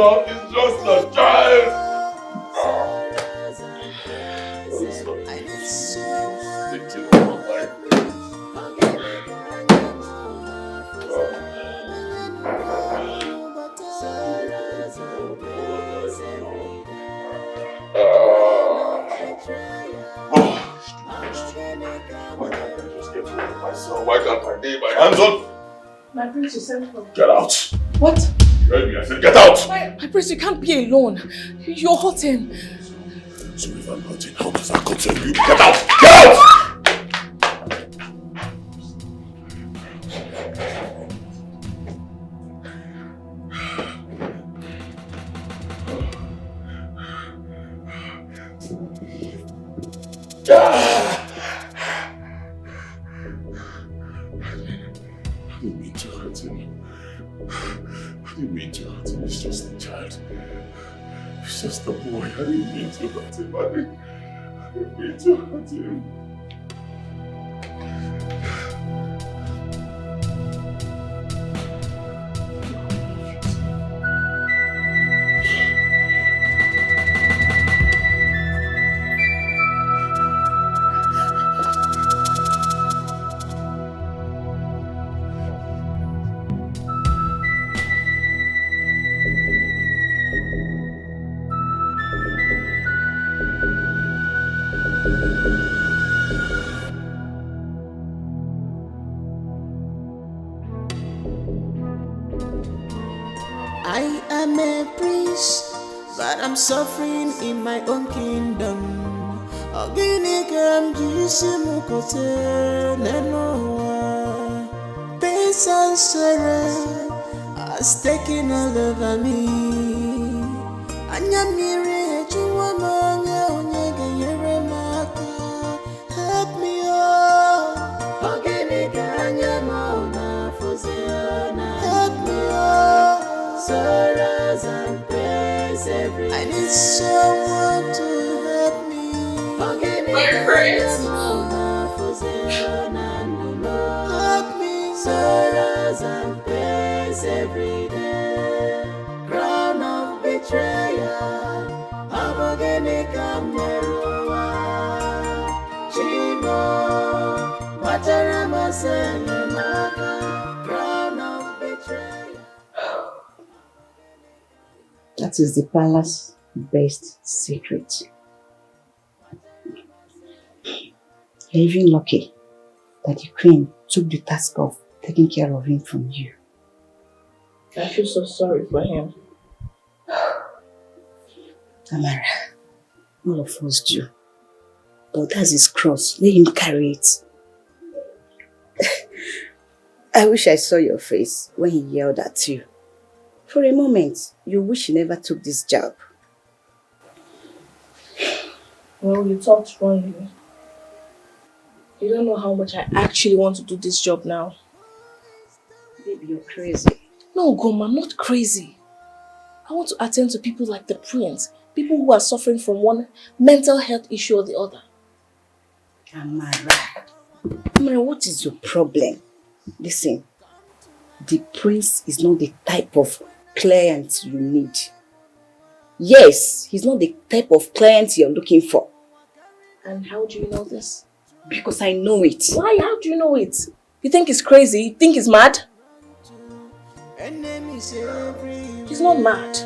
Amar is just a child. Why can't I lay my hands on? My prince, you sent for me. Get out. What? You heard me, I said get out. My prince, you can't be alone. You're hurting. So if I'm hurting, how does that concern you? Get out! Get out! He's just a child. He's just a boy. I didn't mean to hurt him. I didn't mean to hurt him. I'm suffering in my own kingdom. Pain and sorrow has taken all over me. Help me, oh. Help me, oh. Sorrows and pains every day. I need someone to help me. My prince. Help me. Sorrows and pains every day. Crown of betrayal. Chimo. Crown of betrayal. That is the palace-based secret. You're even lucky that the queen took the task of taking care of him from you. I feel so sorry for him. Amara, all of us do. But that's his cross. Let him carry it. I wish I saw your face when he yelled at you. For a moment, you wish he never took this job. Well, you talked wrongly. You don't know how much I actually want to do this job now. Baby, you're crazy. No, Goma, I'm not crazy. I want to attend to people like the prince. People who are suffering from one mental health issue or the other. Amara, what is your problem? Listen, the prince is not the type of client you need. Yes, he's not the type of client you're looking for. And how do you know this? Because I know it. Why? How do you know it? You think he's crazy? You think he's mad? He's not mad.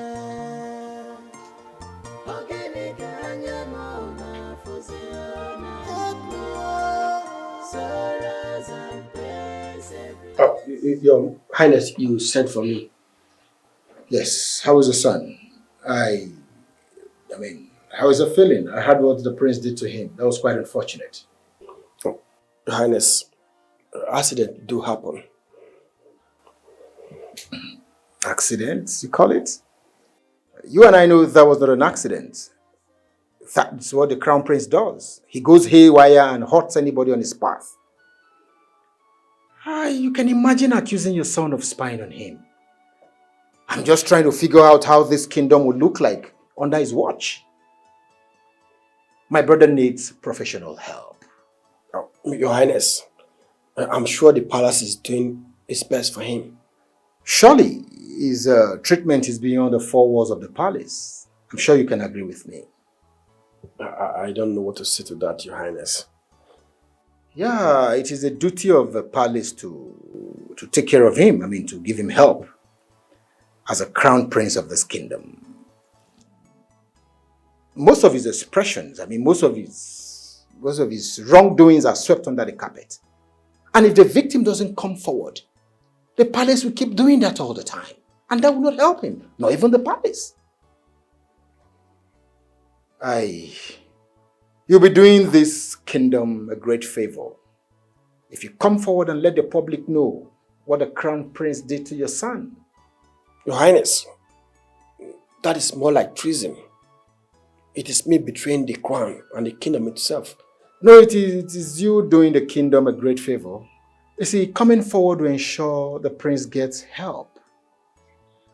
Your Highness, you sent for me. Yes, how is the son? I mean, how is the feeling? I heard what the prince did to him. That was quite unfortunate. Oh, Your Highness, accidents do happen. Accidents, you call it? You and I know that was not an accident. That's what the crown prince does. He goes haywire and hurts anybody on his path. You can imagine accusing your son of spying on him. I'm just trying to figure out how this kingdom would look like under his watch. My brother needs professional help. Oh, Your Highness, I'm sure the palace is doing its best for him. Surely his treatment is beyond the four walls of the palace. I'm sure you can agree with me. I don't know what to say to that, Your Highness. Yeah, it is a duty of the palace to take care of him. I mean, to give him help as a crown prince of this kingdom. Most of his expressions, most of his wrongdoings are swept under the carpet. And if the victim doesn't come forward, the palace will keep doing that all the time. And that will not help him, not even the palace. You'll be doing this kingdom a great favor if you come forward and let the public know what the crown prince did to your son. Your Highness, that is more like treason. It is me betraying the crown and the kingdom itself. No, it is you doing the kingdom a great favor. You see, coming forward will ensure the prince gets help.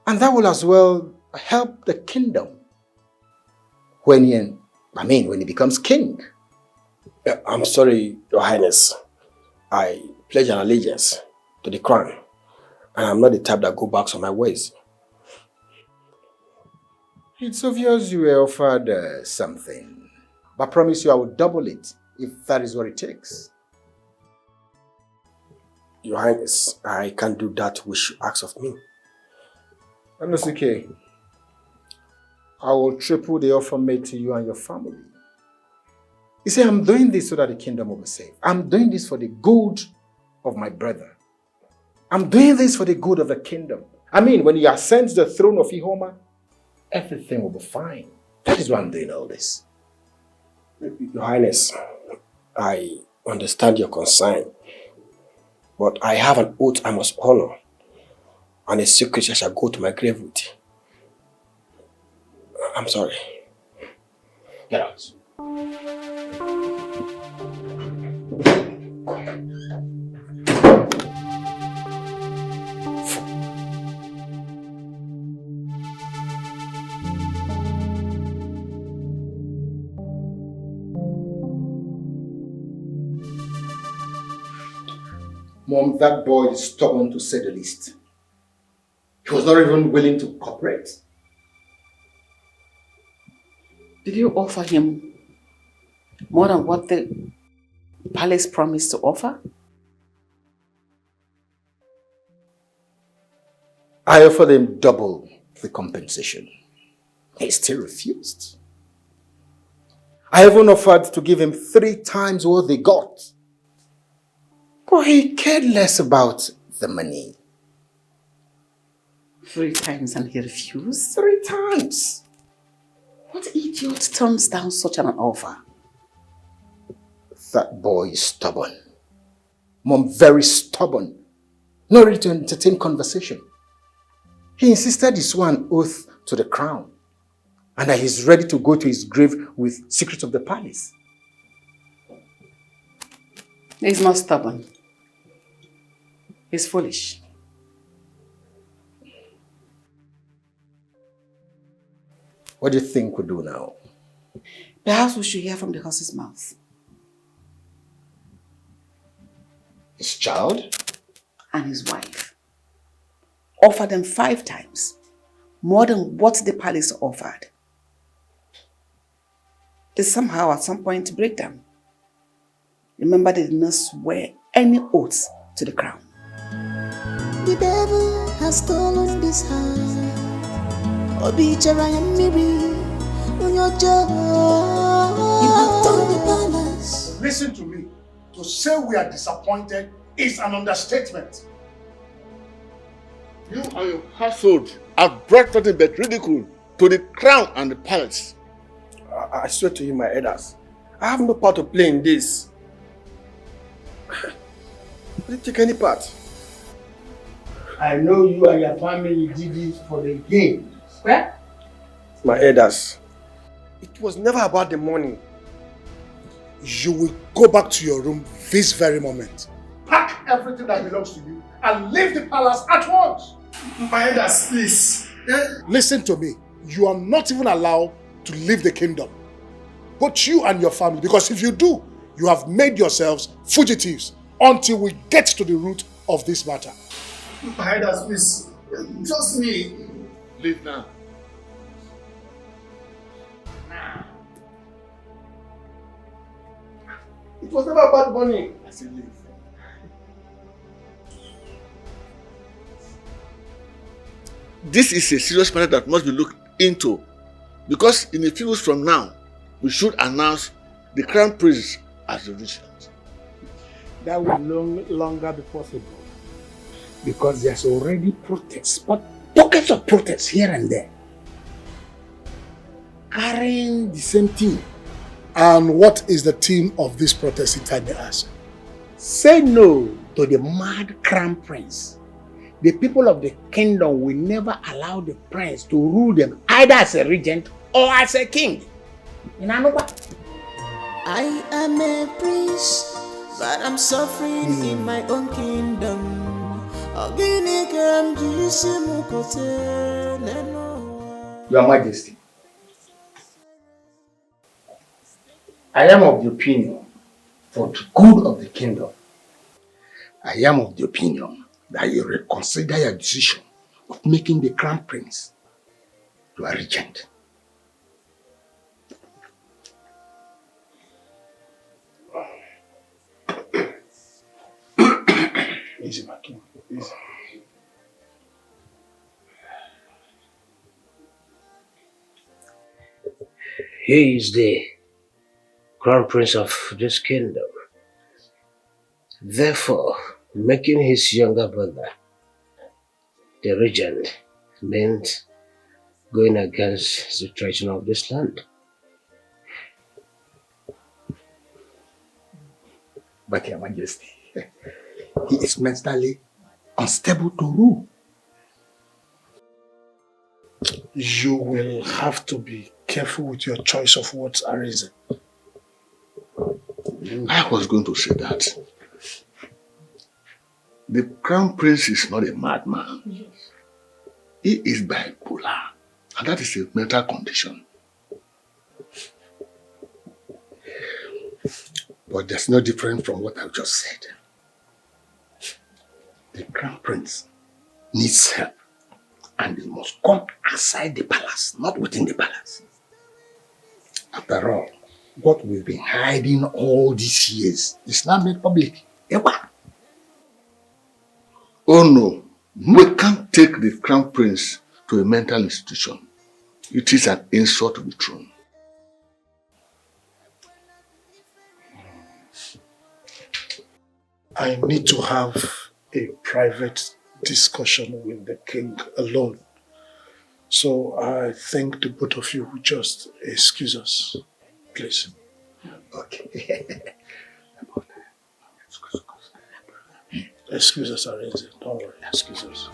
And that will as well help the kingdom when he becomes king. I'm sorry, Your Highness. I pledge an allegiance to the crown. And I'm not the type that go back on my ways. It's obvious you were offered something. But I promise you I will double it if that is what it takes. Your Highness, I can't do that which you ask of me. okay. I will triple the offer made to you and your family. You see, I'm doing this so that the kingdom will be safe. I'm doing this for the good of my brother. I'm doing this for the good of the kingdom. When he ascends the throne of Ihoma, everything will be fine. That is why I'm doing all this. Your Highness, I understand your concern, but I have an oath I must honor, and a secret I shall go to my grave with. I'm sorry. Get out. Mom, that boy is stubborn to say the least. He was not even willing to cooperate. Did you offer him more than what the palace promised to offer? I offered him double the compensation. He still refused. I even offered to give him 3 times what they got. But he cared less about the money. 3 times and he refused? 3 times. What idiot turns down such an offer? That boy is stubborn. Mom, very stubborn. Not ready to entertain conversation. He insisted he swore an oath to the crown and that he's ready to go to his grave with secrets of the palace. He's not stubborn. He's foolish. What do you think we'll do now? Perhaps we should hear from the horse's mouth. His child? And his wife. Offer them 5 times. More than what the palace offered. They somehow at some point break them. Remember, they did not swear any oaths to the crown. The devil has stolen this heart. Obichara and Miri, on your job. You have done the palace. Listen to me. To say we are disappointed is an understatement. You and your household have brought nothing but ridicule to the crown and the palace. I swear to you, my elders, I have no part to play in this. I didn't take any part. I know you and your family did it for the gain. Where? My elders, it was never about the money. You will go back to your room this very moment. Pack everything that belongs to you and leave the palace at once. My elders, please. Listen to me. You are not even allowed to leave the kingdom. Both you and your family, because if you do, you have made yourselves fugitives until we get to the root of this matter. My elders, please. Just me. Leave now. It was never bad money. I said leave. This is a serious matter that must be looked into, because in a few weeks from now, we should announce the crown prince as the regent. That will no longer be possible, because there's already protests, but pockets of protests here and there, carrying the same theme. And what is the theme of this protest, if I may ask? Say no to the mad crown prince. The people of the kingdom will never allow the prince to rule them either as a regent or as a king. I am a prince, but I'm suffering in my own kingdom. Your Majesty, I am of the opinion, for the good of the kingdom, I am of the opinion that you reconsider your decision of making the crown prince your regent. Easy, my king. Easy. He is the crown prince of this kingdom. Therefore, making his younger brother the regent meant going against the tradition of this land. But Your Majesty, he is mentally unstable to rule. You will have to be careful with your choice of words, Arisen. I was going to say that. The crown prince is not a madman. Yes. He is bipolar, and that is a mental condition. But there's no difference from what I've just said. The crown prince needs help, and he must come outside the palace, not within the palace. After all, what we've been hiding all these years is now made public. Oh no, we can't take the crown prince to a mental institution. It is an insult to the throne. I need to have a private discussion with the king alone. So I think the both of you would just excuse us, please. Okay. Excuse us, Areze. Don't worry, excuse us.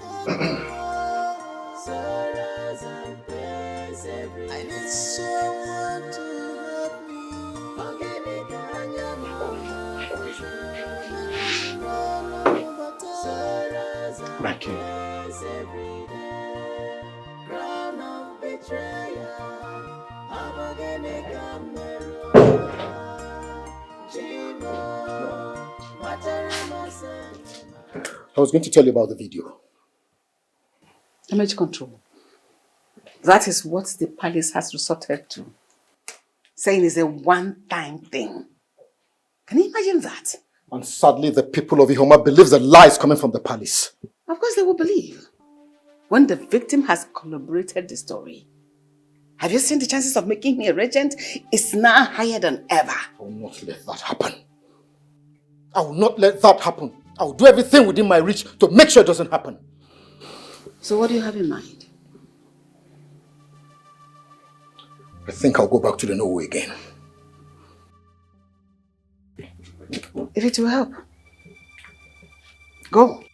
I need someone to help me. My king. I was going to tell you about the video. Damage control. That is what the palace has resorted to. Saying it's a one-time thing. Can you imagine that? And sadly, the people of Ihoma believe the lies coming from the palace. Of course they will believe. When the victim has corroborated the story. Have you seen the chances of making me a regent? It's now higher than ever. I will not let that happen. I will not let that happen. I will do everything within my reach to make sure it doesn't happen. So what do you have in mind? I think I'll go back to the Norway again. If it will help. Go.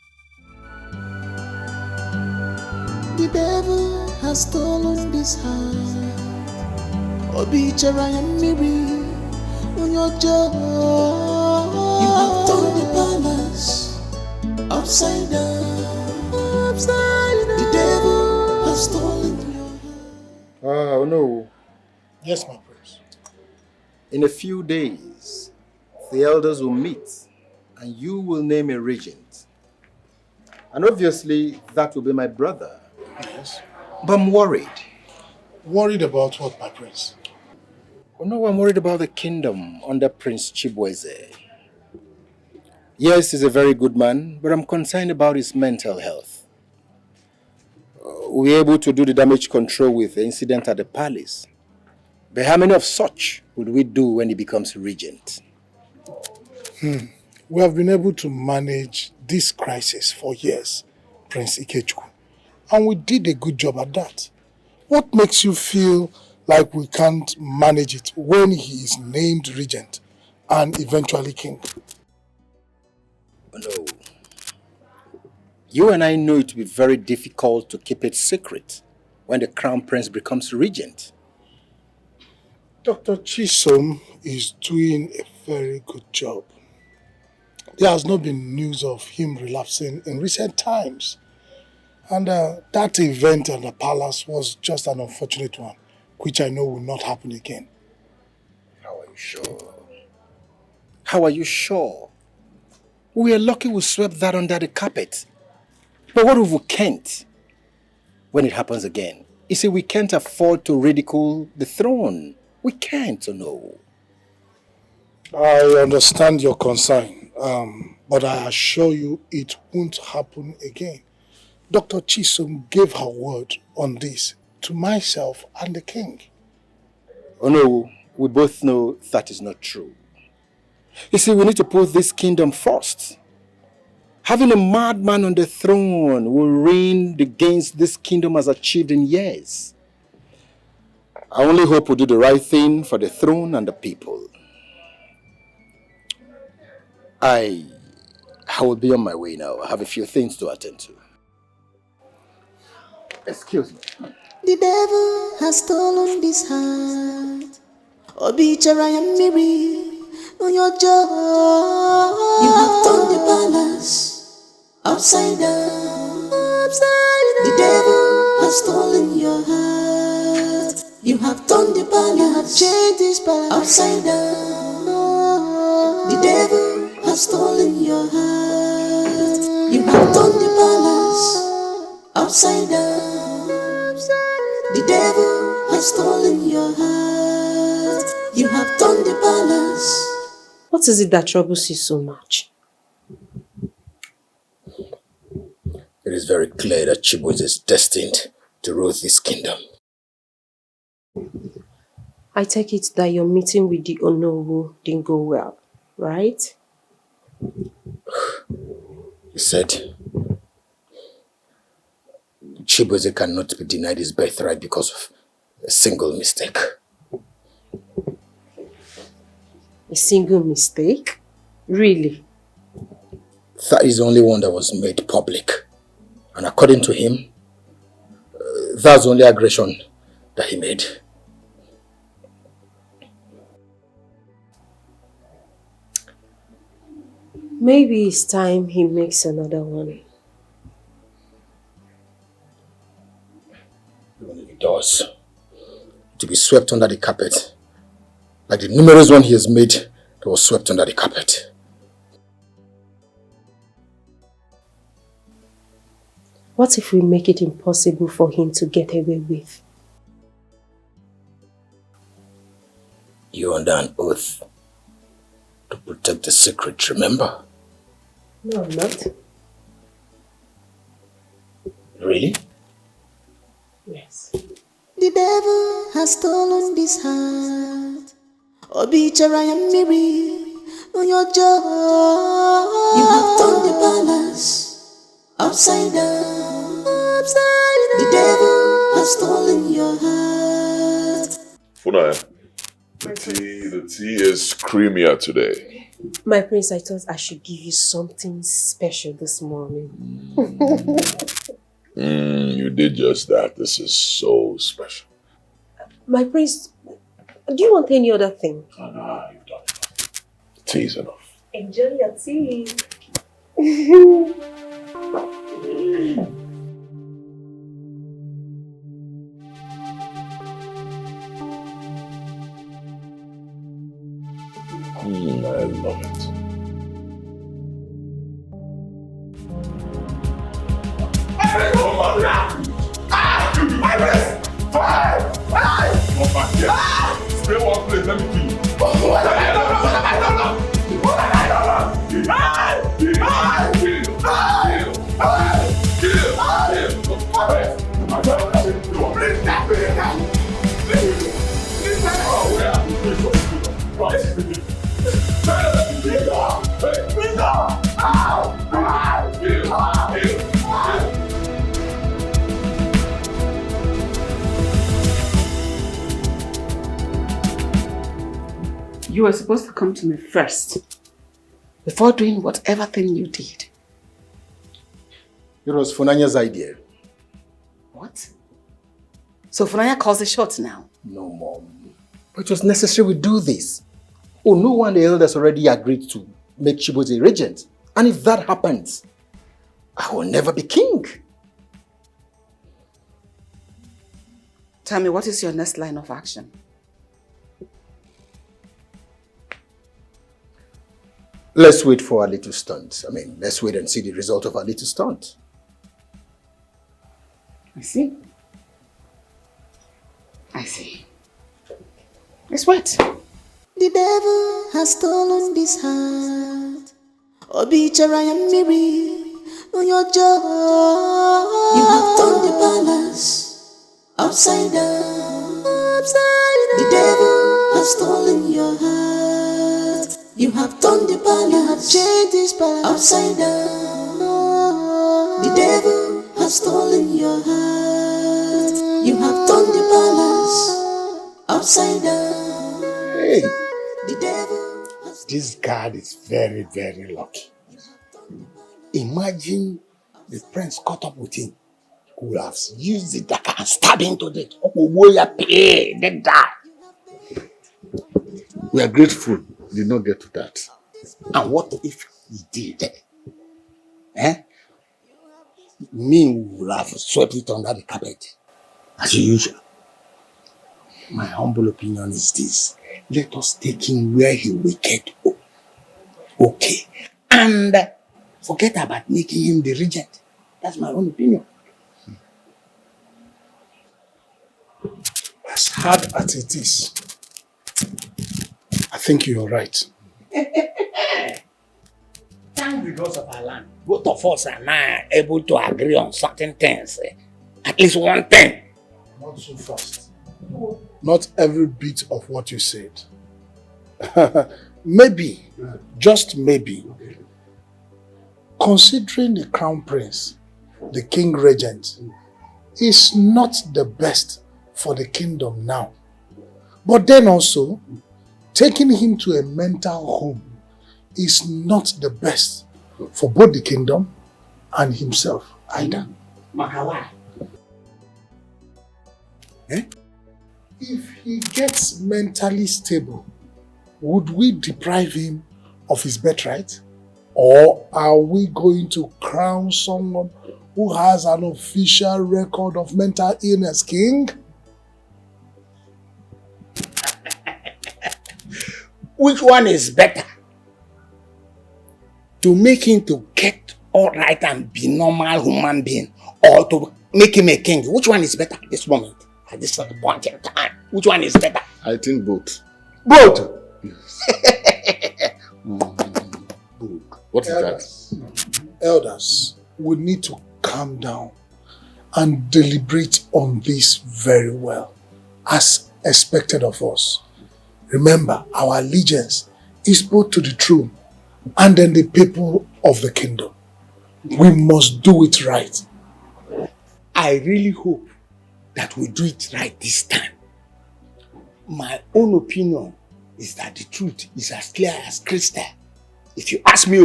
The devil has stolen this heart. Obichara and Miri, on your jaw. You have turned the palace upside down. Upside down. The devil has stolen your heart. Oh no. Yes, my prince. In a few days, the elders will meet and you will name a regent. And obviously, that will be my brother. Yes. But I'm worried. Worried about what, my prince? Oh no, I'm worried about the kingdom under Prince Chibueze. Yes, he's a very good man, but I'm concerned about his mental health. We were able to do the damage control with the incident at the palace. But how many of such would we do when he becomes regent? We have been able to manage this crisis for years, Prince Ikechukwu. And we did a good job at that. What makes you feel like we can't manage it when he is named regent and eventually king? No. You and I know it will be very difficult to keep it secret when the crown prince becomes regent. Dr. Chisom is doing a very good job. There has not been news of him relapsing in recent times. And that event at the palace was just an unfortunate one, which I know will not happen again. How are you sure? How are you sure? We are lucky we swept that under the carpet. But what if we can't? When it happens again, you see, we can't afford to ridicule the throne. We can't, no. I understand your concern, but I assure you it won't happen again. Dr. Chisom gave her word on this to myself and the king. Oh no, we both know that is not true. You see, we need to put this kingdom first. Having a madman on the throne will reign the gains this kingdom has achieved in years. I only hope we do the right thing for the throne and the people. I will be on my way now. I have a few things to attend to. Excuse me. The devil has stolen this heart. Obichara Miri, on your jaw. You have turned the palace upside down. The devil has stolen your heart. You have turned the palace. You have changed this palace upside down. The devil has stolen your heart. You have turned the palace upside down. The devil has stolen your heart. You have turned the palace. What is it that troubles you so much? It is very clear that Chibueze is destined to rule this kingdom. I take it that your meeting with the Onowu didn't go well, right? He said Chibueze cannot be denied his birthright because of a single mistake. A single mistake? Really? That is the only one that was made public. And according to him, that's the only aggression that he made. Maybe it's time he makes another one. Even if he does, to be swept under the carpet, like the numerous one he has made that was swept under the carpet. What if we make it impossible for him to get away with? You're under an oath to protect the secret, remember? No, I'm not. Really? Yes. The devil has stolen this heart. Obichara Miri, on your jaw. You have turned the palace upside down. The devil has stolen your heart. Funaya, the tea is creamier today. My prince, I thought I should give you something special this morning. You did just that. This is so special. My prince, do you want any other thing? Oh, no, you've done enough. Tea is enough. Enjoy your tea. I love it. let me kill you. What have I done? What have I done? What have I done? Kill you. You were supposed to come to me first before doing whatever thing you did. It was Funanya's idea. What? So Funanya calls the shots now? No, Mom. But it was necessary we do this. Oh, no one the elders already agreed to make Chiboze regent. And if that happens, I will never be king. Tell me, what is your next line of action? Let's wait for a little stunt. Let's wait and see the result of our little stunt. I see. I see. Let's wait. The devil has stolen this heart. Obichara Miri on your jaw. You have turned the palace upside down. The devil has stolen your heart. You have turned the palace. You have changed this palace upside down. The devil has stolen your heart. You have turned the palace upside down. Hey, The devil has this guard is very, very lucky. Imagine the prince caught up with him. He would have used it and stabbed him to death. They die. We are grateful he did not get to that. And what if he did? Me would have swept it under the carpet, as usual. My humble opinion is this. Let us take him where he wicked. Okay. And forget about making him the regent. That's my own opinion. As hard as it is, I think you're right. Thank the gods of our land. Both of us are now able to agree on certain things. At least one thing. Not so fast. Not every bit of what you said. Maybe, just maybe, considering the crown prince, the king regent, is not the best for the kingdom now. But then also, taking him to a mental home is not the best for both the kingdom and himself either. Makawa. If he gets mentally stable, would we deprive him of his birthright? Or are we going to crown someone who has an official record of mental illness king? Which one is better? To make him to get all right and be normal human being, or to make him a king? Which one is better at this moment? At this point in time? Which one is better? I think both. Both! What is that? Elders, we need to calm down and deliberate on this very well, as expected of us. Remember, our allegiance is both to the throne and then the people of the kingdom. We must do it right. I really hope that we do it right this time. My own opinion is that the truth is as clear as crystal. If you ask me,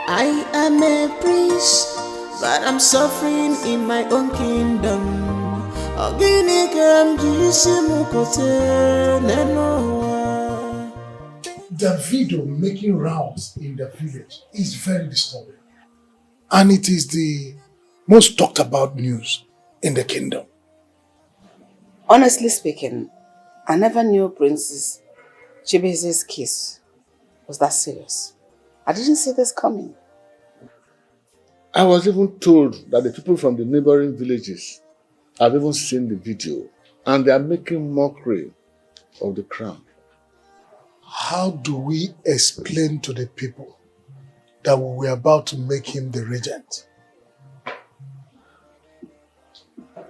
I am a prince, but I'm suffering in my own kingdom. The video making rounds in the village is very disturbing. And it is the most talked about news in the kingdom. Honestly speaking, I never knew Princess Chibuze's case was that serious. I didn't see this coming. I was even told that the people from the neighboring villages have even seen the video and they are making mockery, of the crown. How do we explain to the people that we were about to make him the regent?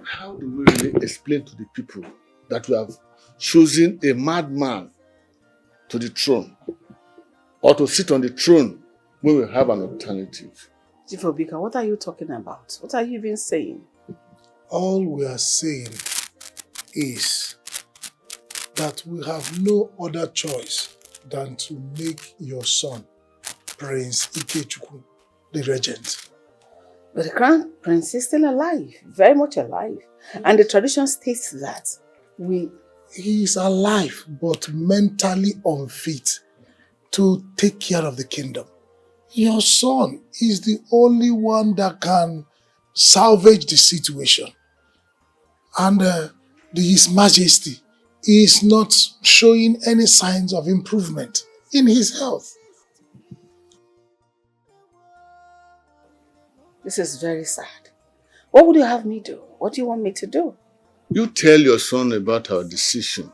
How do we really explain to the people that we have chosen a madman to the throne, or to sit on the throne when we have an alternative? Chief Obika, what are you talking about? What are you even saying? All we are saying is that we have no other choice than to make your son, Prince Ikechukwu, the regent. But the crown prince is still alive, very much alive. And the tradition states that He is alive, but mentally unfit to take care of the kingdom. Your son is the only one that can salvage the situation. And His Majesty is not showing any signs of improvement in his health. This is very sad. What would you have me do? What do you want me to do? You tell your son about our decision.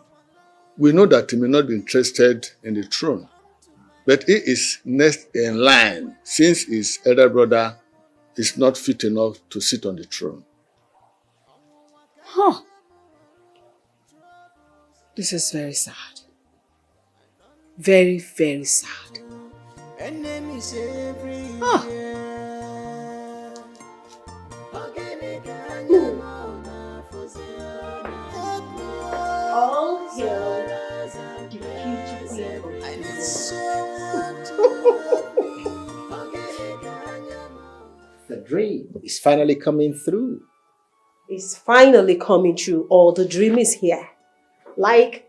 We know that he may not be interested in the throne, but he is next in line since his elder brother is not fit enough to sit on the throne. Huh. This is very sad. Very, very sad. Huh. All hail the future queen. The dream is finally coming through. It's finally coming true, or the dream is here. Like?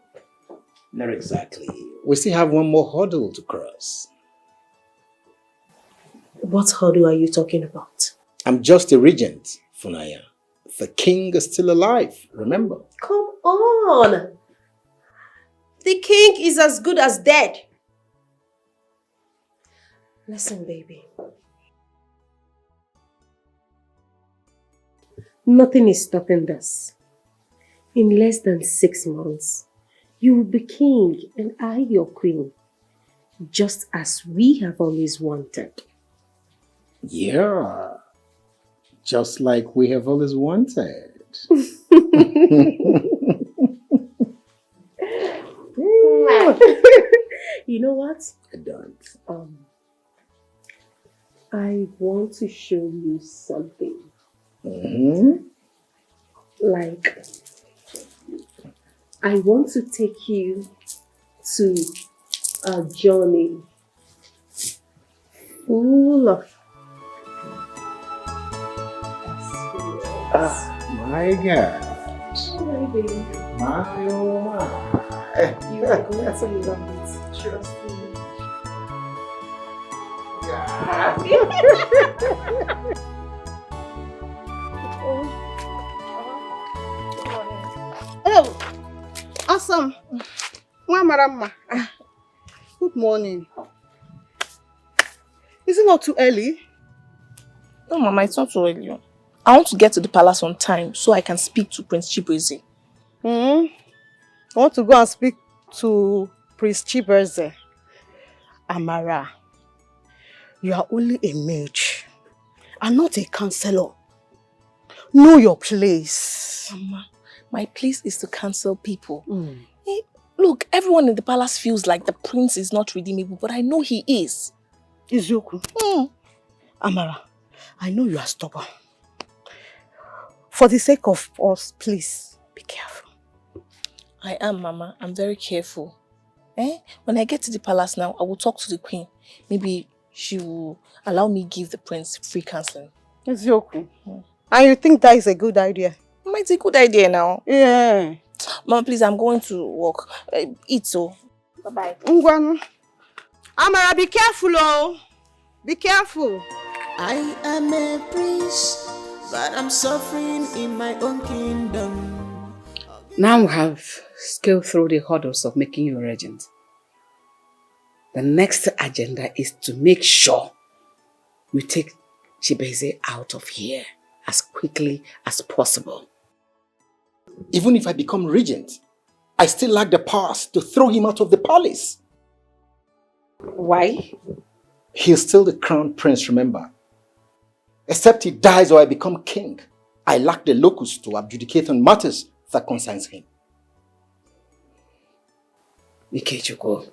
Not exactly. We still have one more hurdle to cross. What hurdle are you talking about? I'm just a regent, Funaya. The king is still alive, remember? Come on! The king is as good as dead. Listen, baby. Nothing is stopping this. In less than 6 months, you will be king and I your queen, just as we have always wanted. Yeah, just like we have always wanted. You know what? I don't. I want to show you something. Like, I want to take you to a journey full of My God. my baby. My oh my. You are going to love it. Trust me. Oh, awesome. Mama. Good morning. Is it not too early? No, Mama, it's not too early. I want to get to the palace on time so I can speak to Prince Chibueze. I want to go and speak to Prince Chibueze. Amara, you are only a mage and not a counselor. Know your place. Mama, my place is to counsel people. Look, everyone in the palace feels like the prince is not redeemable, but I know he is. Izuku. Amara, I know you are stubborn. For the sake of us, please, be careful. I am, Mama. I'm very careful. When I get to the palace now, I will talk to the queen. Maybe she will allow me give the prince free counseling. Izuku. And you think that is a good idea? Mama, it's a good idea now. Yeah. Mama, please, I'm going to work. Eat so. Bye-bye. Amara, be careful, oh. Be careful. I am a prince, but I'm suffering in my own kingdom. Now we have scaled through the hurdles of making you a regent. The next agenda is to make sure we take Chibueze out of here as quickly as possible. Even if I become regent, I still lack the powers to throw him out of the palace. Why? He's still the crown prince, remember? Except he dies or I become king, I lack the locus to adjudicate on matters that concerns him. Ikechukwu,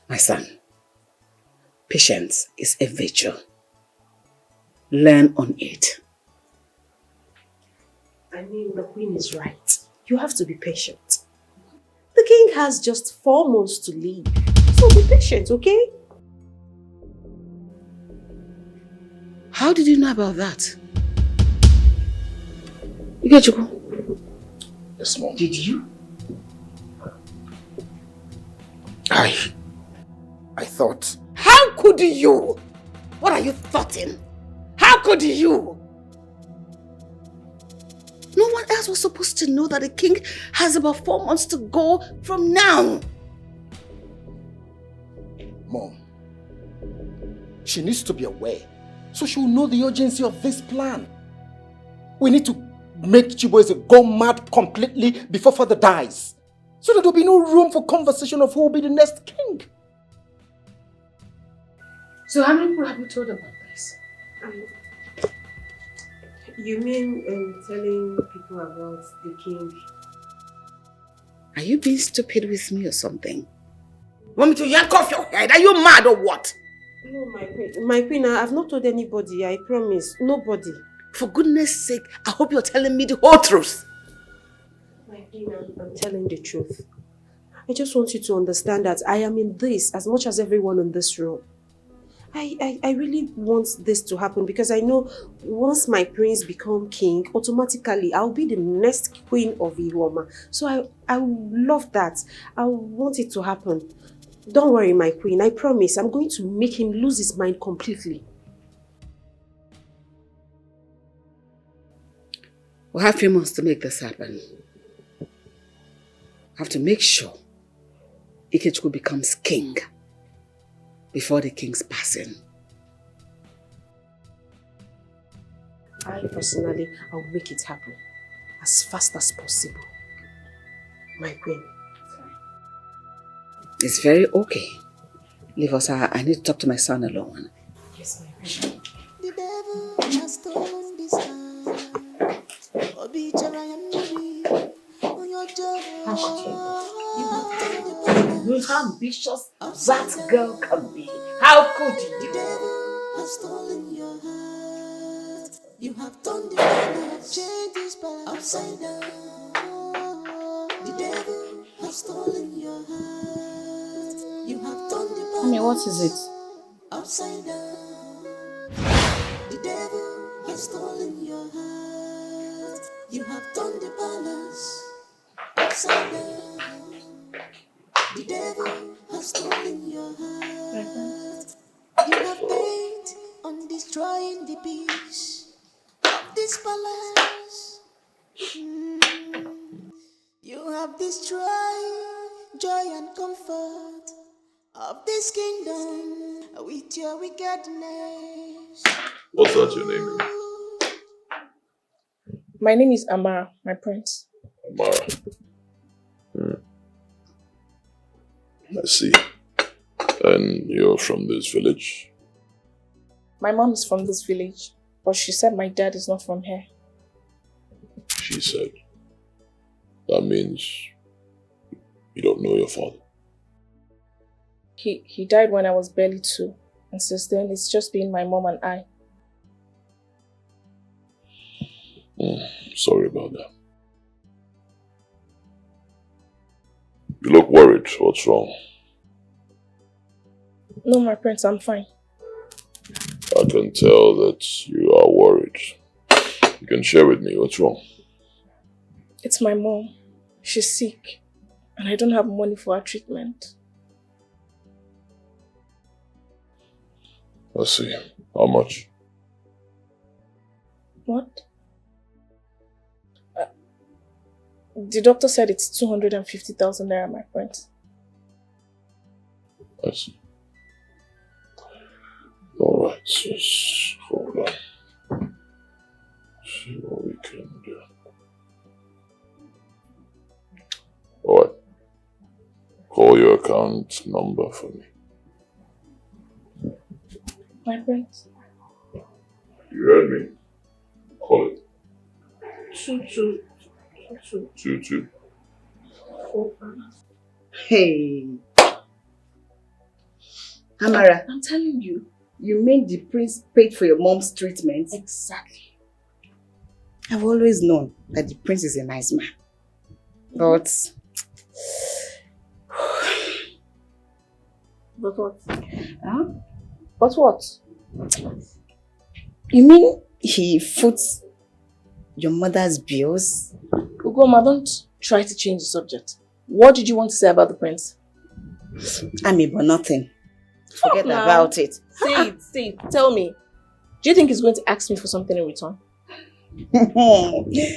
my son, patience is a virtue. Learn on it. I mean, the queen is right. You have to be patient. The king has just 4 months to live. So be patient, okay? How did you know about that? Ikechukwu? Yes, Mom. Did you? I thought. How could you? What are you thoughting? How could you? No one else was supposed to know that the king has about 4 months to go from now. Mom, she needs to be aware so she will know the urgency of this plan. We need to make Chibueze go mad completely before father dies, so that there will be no room for conversation of who will be the next king. So how many people have you told about this? You mean telling people about the king? Are you being stupid with me or something? Want me to yank off your head? Are you mad or what? No, my queen, I've not told anybody, I promise. Nobody. For goodness sake, I hope you're telling me the whole truth. My queen, I'm telling the truth. I just want you to understand that I am in this as much as everyone in this room. I really want this to happen because I know once my prince become king, automatically I'll be the next queen of Iwoma. So I love that. I want it to happen. Don't worry, my queen. I promise I'm going to make him lose his mind completely. We'll have a few months to make this happen. I have to make sure Ikechukwu becomes king before the king's passing. I personally, I'll make it happen as fast as possible. My queen. It's very okay. Leave us. I need to talk to my son alone. Yes, my queen. The devil has stolen this heart. How ambitious that girl can be. How could you? The devil has stolen your heart. You have turned the balance, changed this balance upside down. The devil has stolen your heart. You have turned the balance. I mean, what is it? Upside down. The devil has stolen your heart. You have turned the balance upside down. The devil has stolen your heart. You have bent on destroying the peace of this palace. You have destroyed joy and comfort of this kingdom with your wickedness. What's that your name? My name is Amar, my prince. Amar. I see. And you're from this village? My mom is from this village, but she said my dad is not from here. She said. That means you don't know your father. He died when I was barely 2, and since then it's just been my mom and I. Sorry about that. You look worried. What's wrong? No, my prince, I'm fine. I can tell that you are worried. You can share with me what's wrong. It's my mom. She's sick, and I don't have money for her treatment. I see. How much? What? The doctor said it's 250,000 naira, my prince. I see. Alright, just hold on. See what we can do. Call your account number for me. My prince. You heard me. Call it. 2222. 22. 4. Hey. Amara, I'm telling you. you mean the prince paid for your mom's treatment? Exactly. I've always known that the prince is a nice man. But... But what? Huh? But what? You mean he foots your mother's bills? Ugoma, don't try to change the subject. What did you want to say about the prince? I mean, but nothing. Forget now. about it. Say it. Tell me. Do you think he's going to ask me for something in return?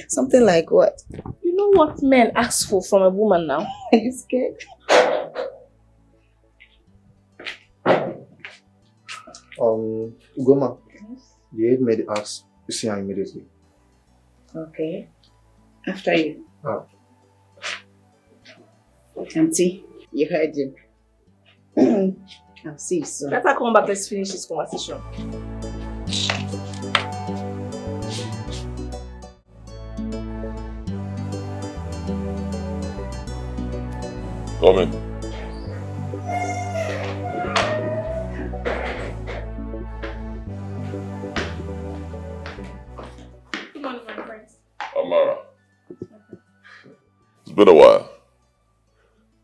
Something like what? You know what men ask for from a woman now? Are you scared? Ugoma, the aide made ask to see her immediately. Okay. After you. Oh. Auntie, you heard him. I'll see you soon. Better come back, let's finish this conversation. Come in. Good morning, my friends. Amara. It's been a while.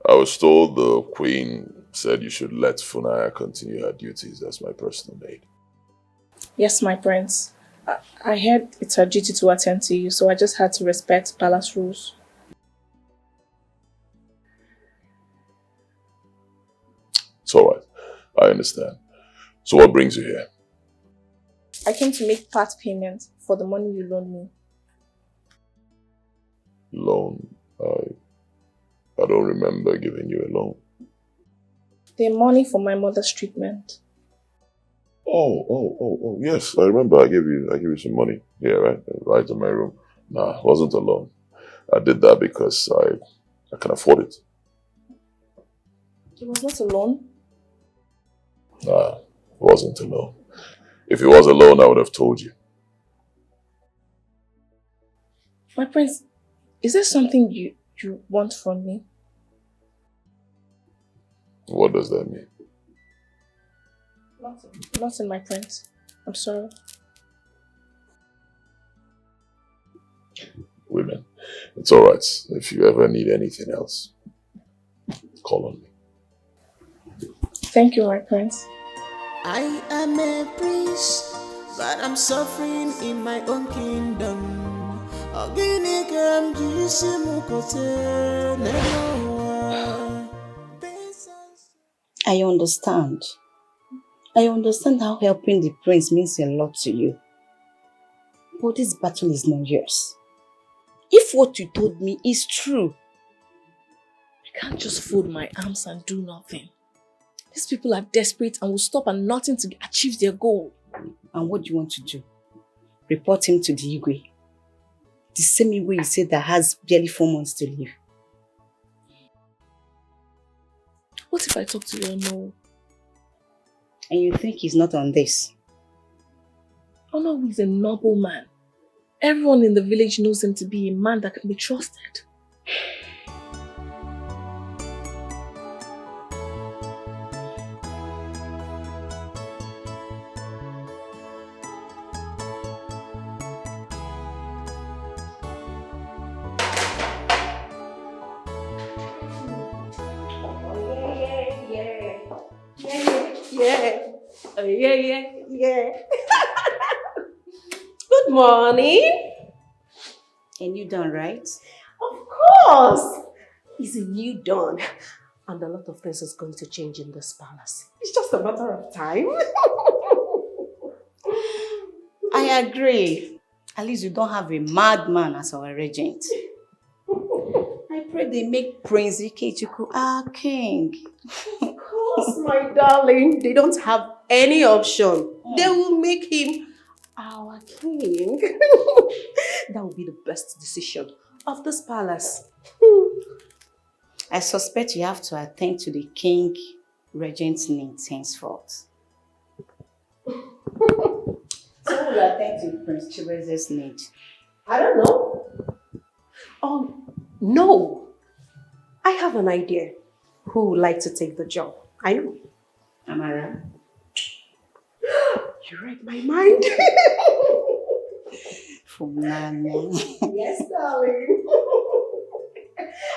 I was told the Queen said you should let Funaya continue her duties as my personal maid. Yes, my prince. I heard it's her duty to attend to you, so I just had to respect palace rules. It's alright. I understand. So what brings you here? I came to make part payment for the money you loaned me. Loan? I don't remember giving you a loan. The money for my mother's treatment. Oh, yes, I remember I gave you some money. Yeah, right in my room. Nah, it wasn't a loan. I did that because I can afford it. It was not a loan? Nah, it wasn't a loan. If it was a loan, I would have told you. My prince, is there something you want from me? What does that mean? Nothing, my prince. I'm sorry. Women, it's alright. If you ever need anything else, call on me. Thank you, my prince. I am a prince, but I'm suffering in my own kingdom. I understand. I understand how helping the prince means a lot to you. But this battle is not yours. If what you told me is true, I can't just fold my arms and do nothing. These people are desperate and will stop at nothing to achieve their goal. And what do you want to do? Report him to the Igwe. The same Igwe you said that has barely 4 months to live. What if I talk to your no? And you think he's not on this? Oh no, he's a noble man. Everyone in the village knows him to be a man that can be trusted. Yeah. Good morning. A new dawn, right? Of course. It's a new dawn. And a lot of things is going to change in this palace. It's just a matter of time. I agree. At least you don't have a madman as our regent. I pray they make Prince Ikechukwu our king. Of course, my darling. They don't have any option. They will make him our king. That will be the best decision of this palace. I suspect you have to attend to the king regent's needs henceforth. So who will attend to Prince Chibueze's need? I don't know. No. I have an idea. Who would like to take the job? I know. Amara? You read my mind. Funana. Yes, darling.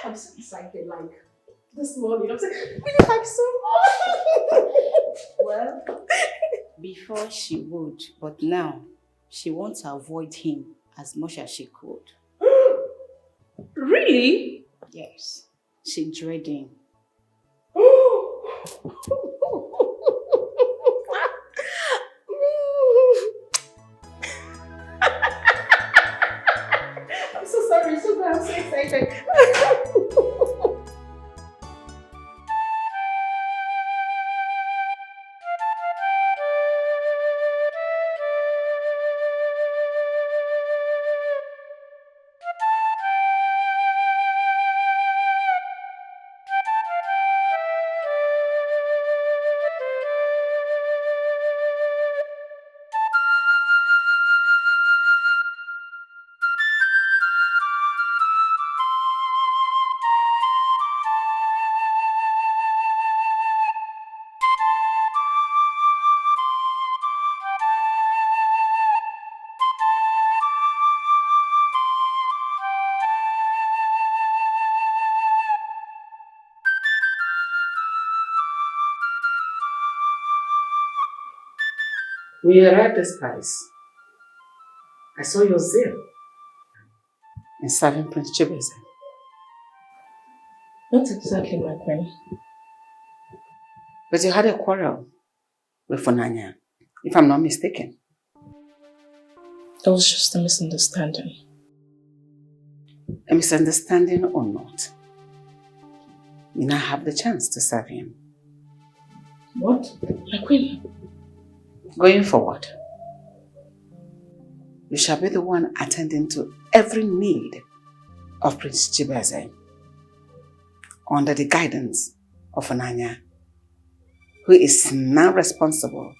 I'm so excited, like this morning. I'm saying, we like so much. Well, before she would, but now she wants to avoid him as much as she could. Really? Yes. She's dreading. I'm so sorry, so I'm so excited. We arrived at Paris. I saw your zeal in serving Prince Chibueze. Not exactly, my queen. But you had a quarrel with Funanya, if I'm not mistaken. It was just a misunderstanding. A misunderstanding or not, you now have the chance to serve him. What? My queen? Going forward, you shall be the one attending to every need of Prince Chibueze under the guidance of Funanya, who is now responsible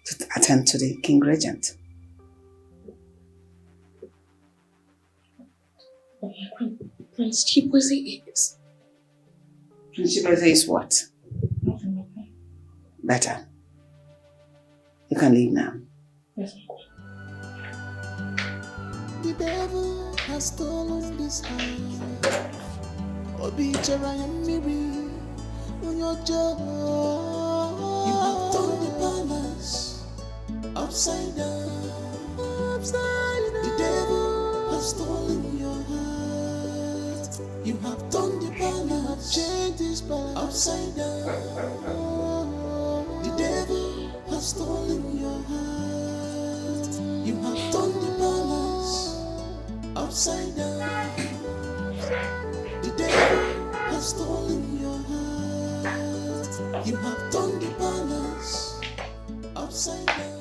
to attend to the King Regent. Oh my queen, Prince Chibueze is... Prince Chibueze is what? Nothing, my queen. Better. You can leave now. Yes, my queen. The devil has stolen this heart. Obichara Yamiri, on your job. You have turned the palace upside down. Upside down. The devil has stolen your heart. You have turned the palace, changed this palace upside down. The devil has stolen your heart. You have turned the palace upside down. The devil has stolen your heart. You have turned the palace upside down.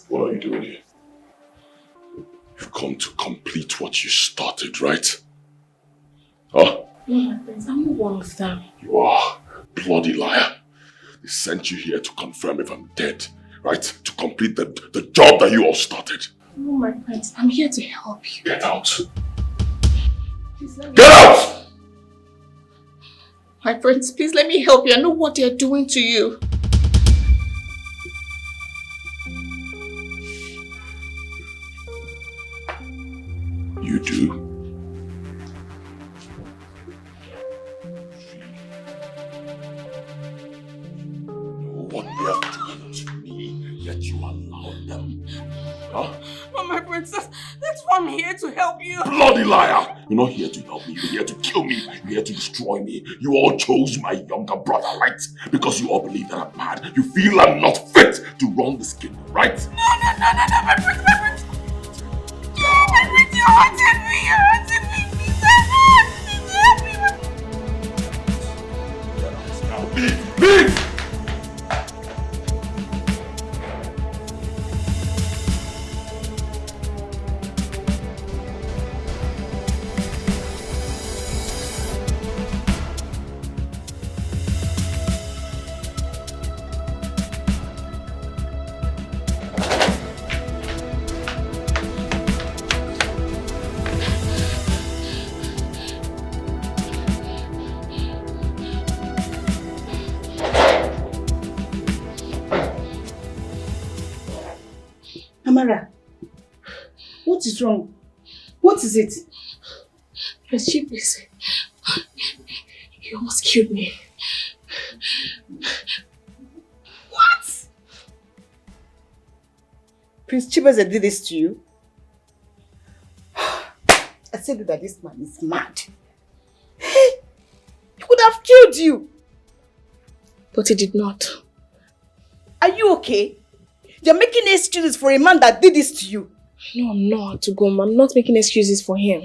What are you doing here? You've come to complete what you started, right? Huh? No, my prince, I'm not one of them. You are a bloody liar. They sent you here to confirm if I'm dead, right? To complete the job that you all started. No, my prince, I'm here to help you. Get out. Please let me... Get out! My prince, please let me help you. I know what they're doing to you. You do? What they have done to me, yet you allowed them. Huh? But my princess, that's why I'm here to help you. Bloody liar! You're not here to help me, you're here to kill me, you're here to destroy me. You all chose my younger brother, right? Because you all believe that I'm bad. You feel I'm not fit to run this kingdom, right? No, my prince, my prince. My prince, you're hurting me, Please help me. Leave! Amara, what is wrong? What is it? Prince Chibueze, you almost killed me. What? Prince Chibueze did this to you? I said that this man is mad. Hey, he could have killed you. But he did not. Are you okay? You're making excuses for a man that did this to you. No, I'm not, Ugoma. I'm not making excuses for him.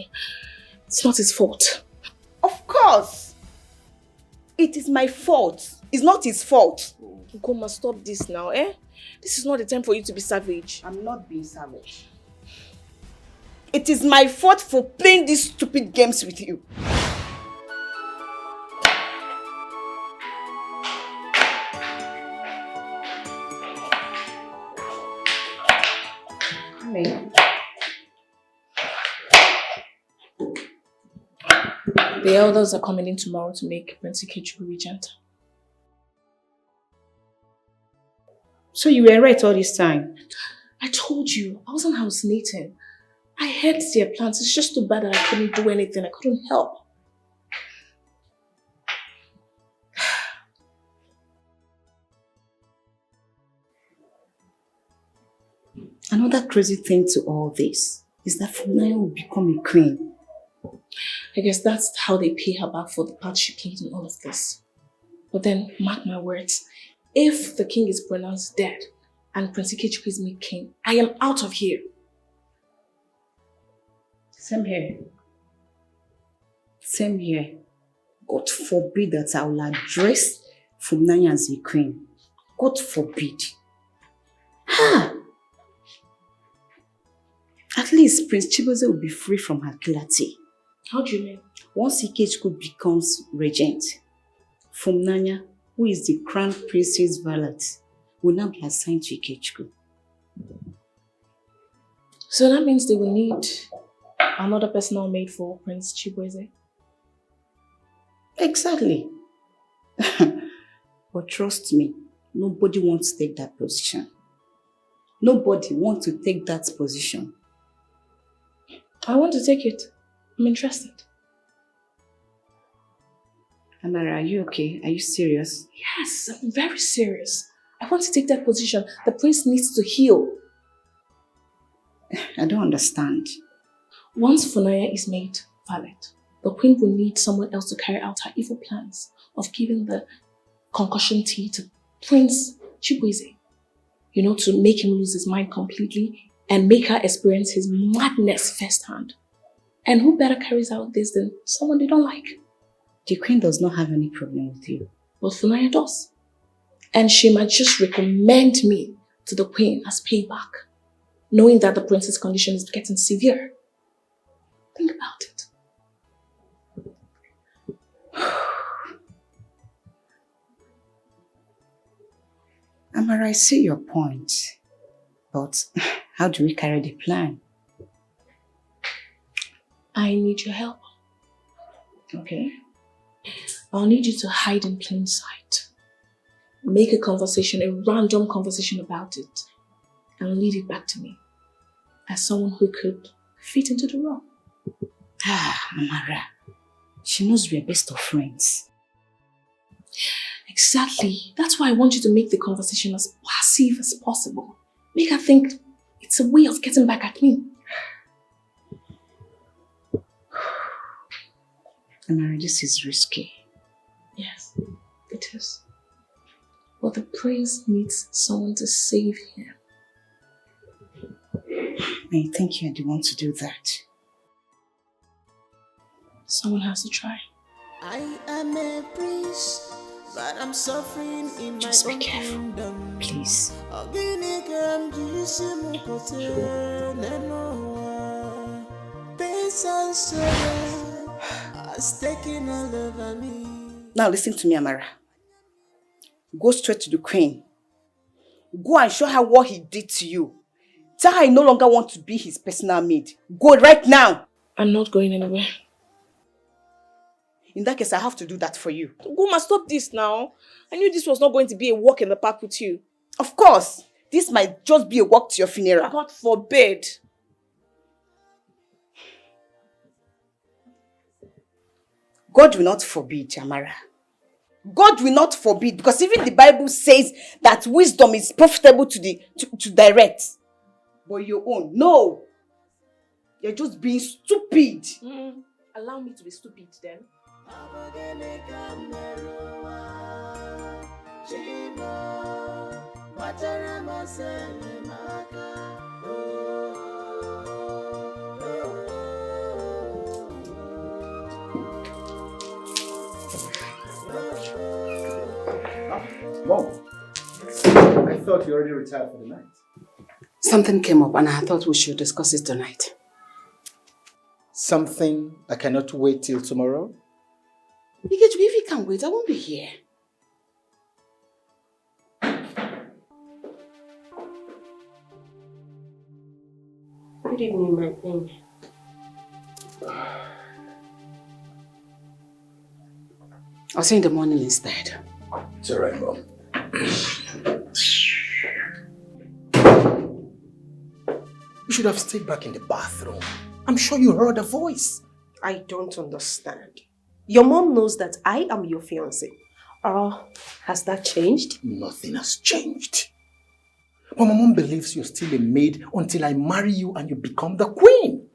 It's not his fault. Of course. It is my fault. It's not his fault. Ugoma, stop this now, eh? This is not the time for you to be savage. I'm not being savage. It is my fault for playing these stupid games with you. The elders are coming in tomorrow to make Prince Ikechukwu regent. So you were right all this time? I told you, I wasn't hallucinating. I heard their plans. It's just too bad that I couldn't do anything. I couldn't help. Another crazy thing to all this is that Funaya will become a queen. I guess that's how they pay her back for the part she played in all of this. But then, mark my words, if the king is pronounced dead and Prince Ikechukwu is made king, I am out of here. Same here. Same here. God forbid that I will address Funaya as a queen. God forbid. Ha! At least Prince Chibueze will be free from her clarity. How do you mean? Once Ikechukwu becomes regent, Funaya, who is the crown prince's valet, will now be assigned to Ikechukwu. So that means they will need another personal maid for Prince Chibueze? Exactly. But trust me, nobody wants to take that position. Nobody wants to take that position. I want to take it. I'm interested. Amara, are you okay? Are you serious? Yes, I'm very serious. I want to take that position. The prince needs to heal. I don't understand. Once Funaya is made valet, the queen will need someone else to carry out her evil plans of giving the concussion tea to Prince Chibueze. You know, to make him lose his mind completely and make her experience his madness firsthand. And who better carries out this than someone they don't like? The queen does not have any problem with you. But Funaya does. And she might just recommend me to the queen as payback, knowing that the prince's condition is getting severe. Think about it. Amara, I see your point. But how do we carry the plan? I need your help. Okay. I'll need you to hide in plain sight. Make a conversation, a random conversation about it, and lead it back to me as someone who could fit into the role. Amara, she knows we're best of friends. Exactly. That's why I want you to make the conversation as passive as possible. Make her think it's a way of getting back at me. Amara, this is risky. Yes, it is. But the prince needs someone to save him. I think you're the one to do that. Someone has to try. I am a prince, but I'm suffering in Just my be own careful, kingdom. please. Now listen to me, Amara. Go straight to the queen. Go and show her what he did to you. Tell her I no longer want to be his personal maid. Go right now. I'm not going anywhere. In that case, I have to do that for you. Guma, stop this now. I knew this was not going to be a walk in the park with you. Of course. This might just be a walk to your funeral. God forbid. God will not forbid, Amara. God will not forbid, because even the Bible says that wisdom is profitable to direct. But your own, no. You're just being stupid. Allow me to be stupid then. Mom, I thought you already retired for the night. Something came up and I thought we should discuss it tonight. Something I cannot wait till tomorrow? If you can't wait, I won't be here. Good evening, my queen. I'll see you in the morning instead. It's alright, Mom. You should have stayed back in the bathroom. I'm sure you heard a voice. I don't understand. Your mom knows that I am your fiancé. Or has that changed? Nothing has changed. But my mom believes you're still a maid until I marry you and you become the queen.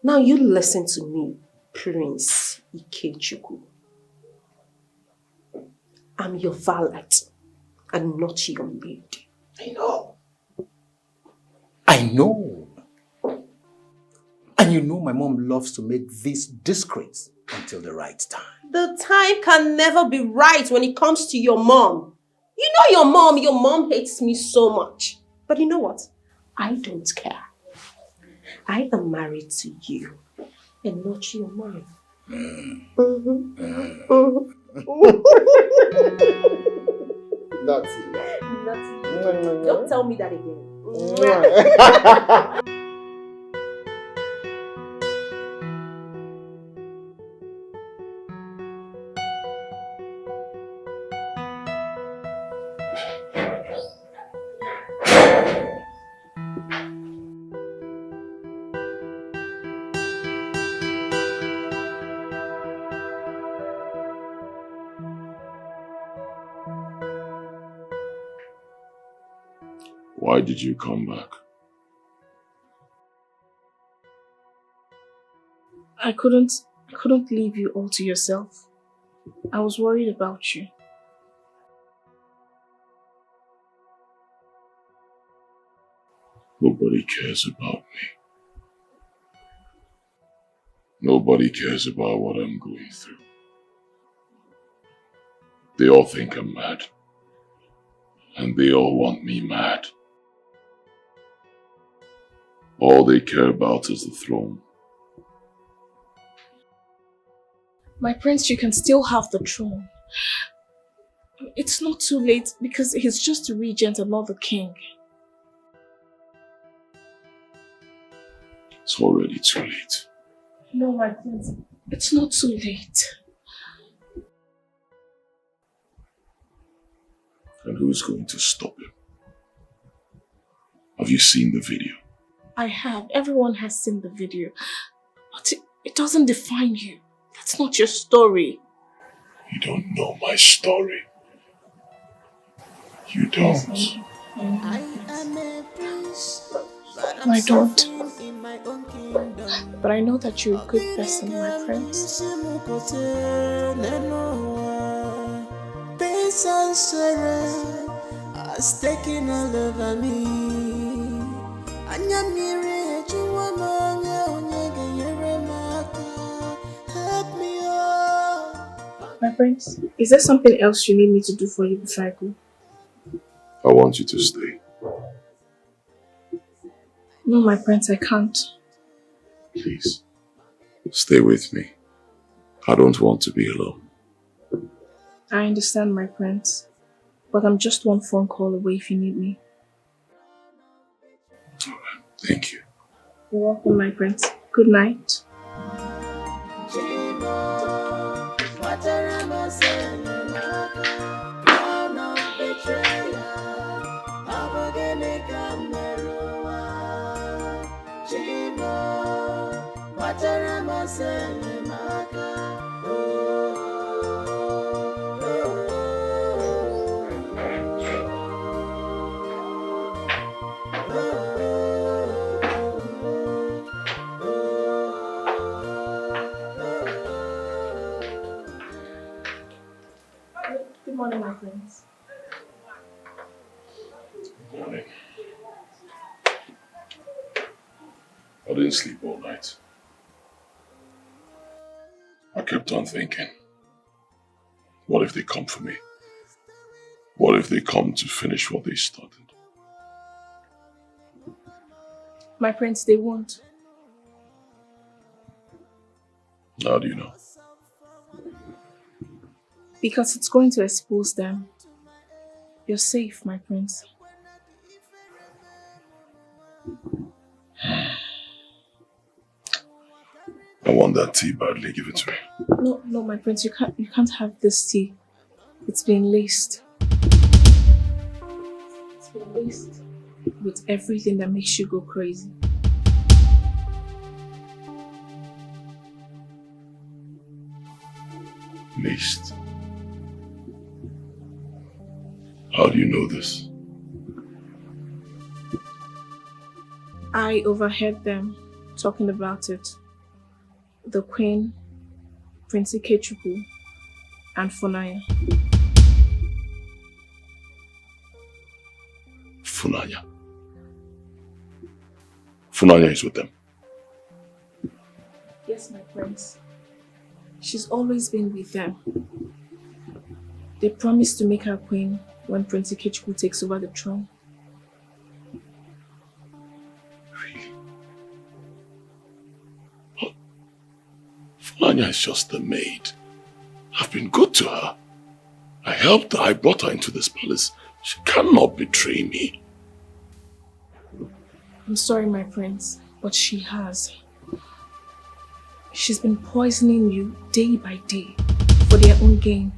Now you listen to me, Prince Ikechukwu. I'm your valet and not your maid. I know. I know. And you know my mom loves to make this discreet until the right time. The time can never be right when it comes to your mom. You know your mom hates me so much. But you know what? I don't care. I am married to you and not your mom. Naughty. Don't tell me that again. Why did you come back? I couldn't leave you all to yourself. I was worried about you. Nobody cares about me. Nobody cares about what I'm going through. They all think I'm mad. And they all want me mad. All they care about is the throne. My prince, you can still have the throne. It's not too late because he's just the regent and not the king. It's already too late. No, my prince, it's not too late. And who's going to stop him? Have you seen the video? I have. Everyone has seen the video. But it doesn't define you. That's not your story. You don't know my story. You don't. I am a prince, but I don't. But I know that you're a good person, my prince. Pace and sorrow has taken all over me. Help me, oh. My prince, is there something else you need me to do for you before I go? I want you to stay. No, my prince, I can't. Please, stay with me. I don't want to be alone. I understand, my prince. But I'm just one phone call away if you need me. Alright, thank you. You're welcome, my prince. Good night. Good morning, my friends. Good morning. I didn't sleep all night. I kept on thinking, what if they come for me? What if they come to finish what they started? My friends, they won't. How do you know? Because it's going to expose them. You're safe, my prince. I want that tea badly. Give it to me. No, my prince, you can't have this tea. It's been laced. It's been laced with everything that makes you go crazy. Laced. How do you know this? I overheard them talking about it. The Queen, Prince Ikechukwu, and Funaya. Funaya. Funaya is with them. Yes, my prince. She's always been with them. They promised to make her queen when Prince Ikechukwu takes over the throne. Funaya is just the maid. I've been good to her. I helped her. I brought her into this palace. She cannot betray me. I'm sorry, my prince, but she has. She's been poisoning you day by day for their own gain.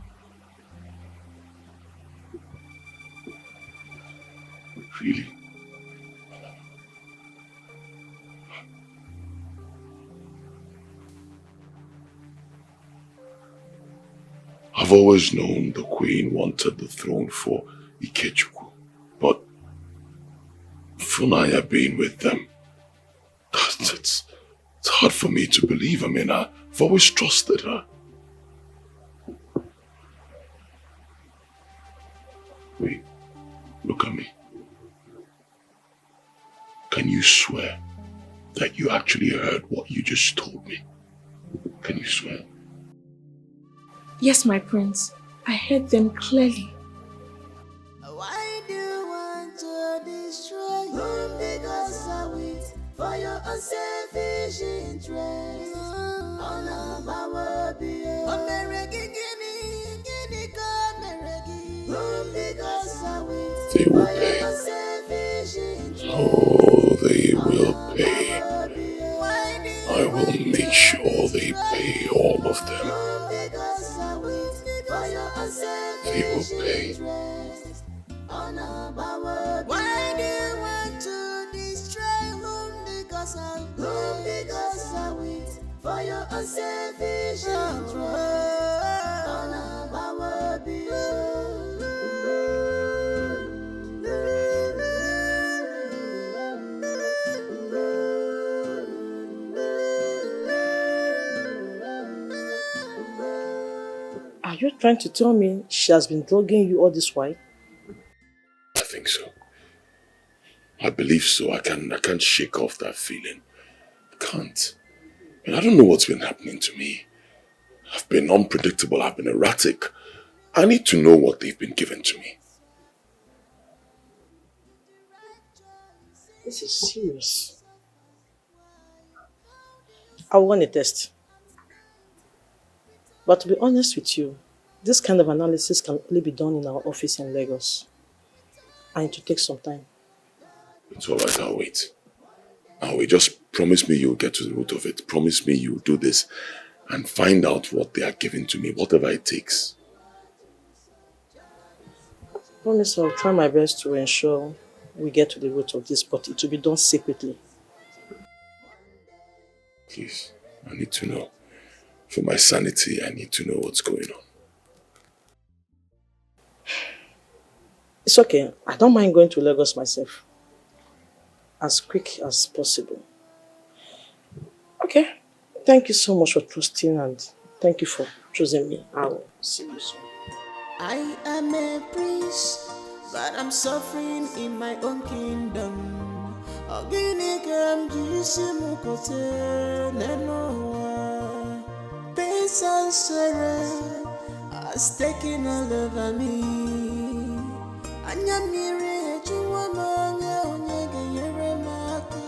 Really? I've always known the Queen wanted the throne for Ikechukwu, but Funaya being with them, it's hard for me to believe. I mean, I've always trusted her. Wait, look at me. Can you swear that you actually heard what you just told me? Can you swear? Yes, my prince. I heard them clearly. Why do you want to destroy whom they got with for your unselfish interest? On a power be they will pay. Oh, they will pay. I will make sure they pay all of them. They will pay. Why do you want to destroy whom the gods are with for your unselfish interest? Are you trying to tell me she has been drugging you all this while? I think so. I believe so. I can't shake off that feeling. I can't. And I don't know what's been happening to me. I've been unpredictable. I've been erratic. I need to know what they've been given to me. This is serious. I want a test. But to be honest with you, this kind of analysis can only be done in our office in Lagos. I need to take some time. It's all right, I'll wait. I'll wait. Just promise me you'll get to the root of it. Promise me you'll do this and find out what they are giving to me, whatever it takes. I promise I'll try my best to ensure we get to the root of this, but it will be done secretly. Please, I need to know. For my sanity, I need to know what's going on. It's okay. I don't mind going to Lagos myself. As quick as possible. Okay. Thank you so much for trusting and thank you for choosing me. I will see you soon. I am a prince, but I'm suffering in my own kingdom. Ogini kam jisimu kote nenoa. Pain and sorrow has taken all over me. Anyamire juwa manya onyege yere maka.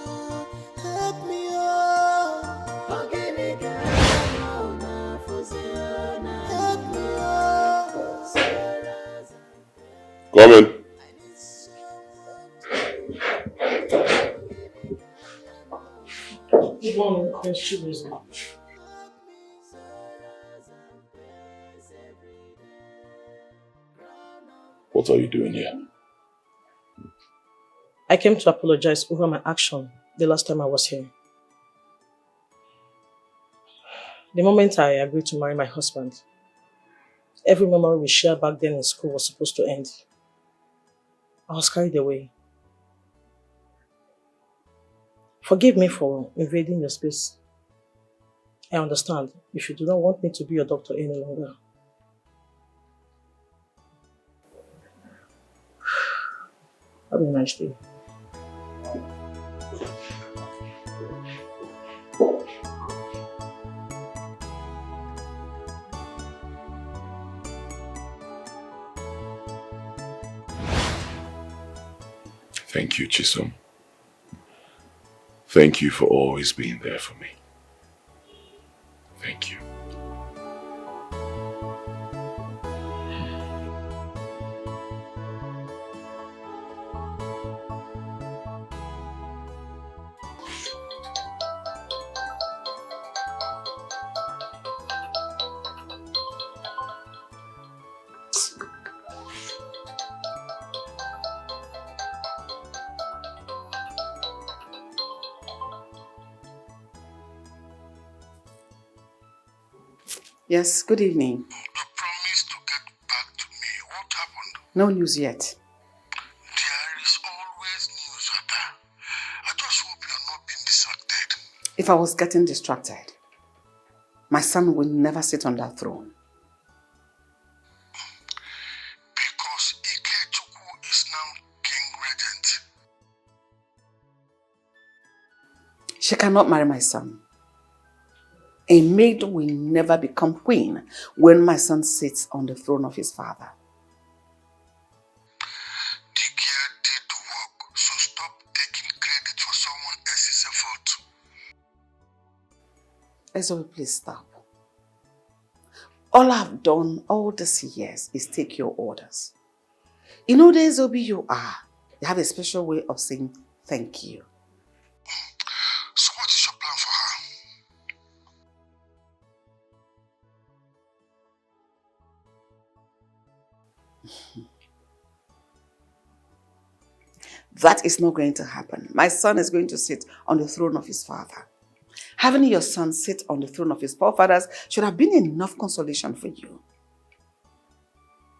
Help me, oh. Ogini kam na fuziona. Help me, oh. Come in. Good morning, Constitution. What are you doing here? I came to apologize over my action the last time I was here. The moment I agreed to marry my husband, every memory we shared back then in school was supposed to end. I was carried away. Forgive me for invading your space. I understand if you do not want me to be your doctor any longer. Have a nice day. Thank you, Chisom. Thank you for always being there for me. Thank you. Yes, good evening. You promised to get back to me. What happened? No news yet. There is always news, Ada. I just hope you're not being distracted. If I was getting distracted, my son will never sit on that throne. Because Ikechukwu is now king regent. She cannot marry my son. A maid will never become queen when my son sits on the throne of his father. The girl did the work, so stop taking credit for someone else's effort. Exile, please stop. All I've done all these years is take your orders. You know the Exile you are. You have a special way of saying thank you. So what is your plan for her? That is not going to happen. My son is going to sit on the throne of his father. Having your son sit on the throne of his forefathers should have been enough consolation for you.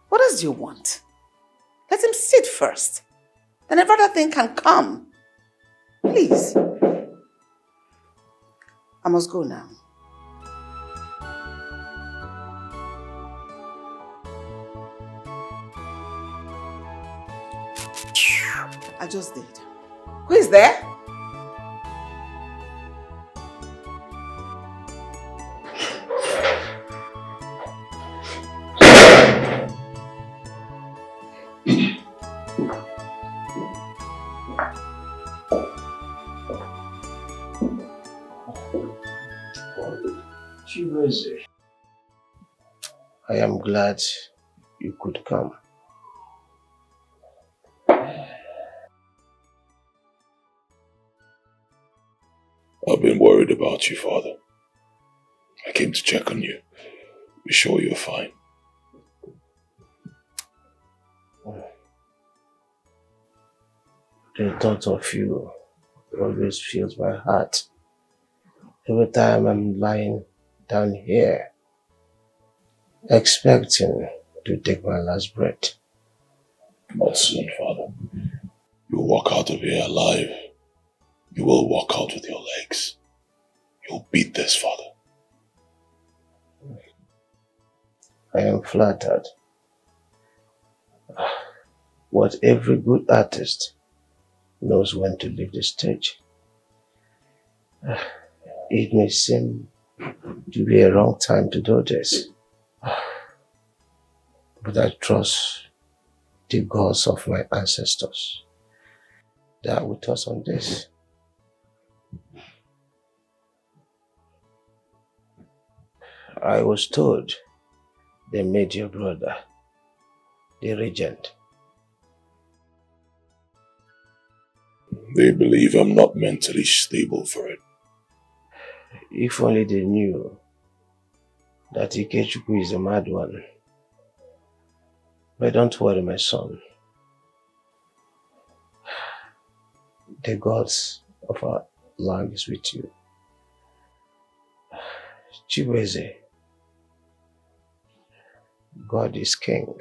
What else do you want? Let him sit first. Then every other thing can come. Please. I must go now. I just did. Who is there? I am glad you could come. I've been worried about you, Father. I came to check on you. Be sure you're fine. The thought of you always fills my heart. Every time I'm lying down here, expecting to take my last breath. Not soon, Father. You'll walk out of here alive. You will walk out with your legs. You'll beat this, Father. I am flattered. But every good artist knows when to leave the stage. It may seem to be a wrong time to do this, but I trust the gods of my ancestors that are with us on this. I was told they made your brother the regent. They believe I'm not mentally stable for it. If only they knew that Ikechukwu is a mad one. But don't worry, my son. The gods of our land is with you. Chibueze, God is king.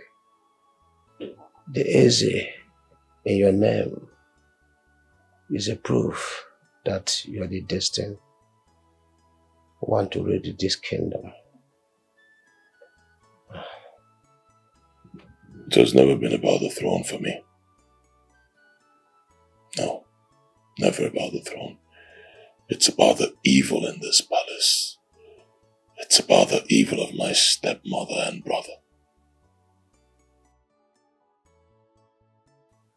The Eze in your name is a proof that you are the destined one to rule this kingdom. It has never been about the throne for me. No, never about the throne. It's about the evil in this palace. It's about the evil of my stepmother and brother.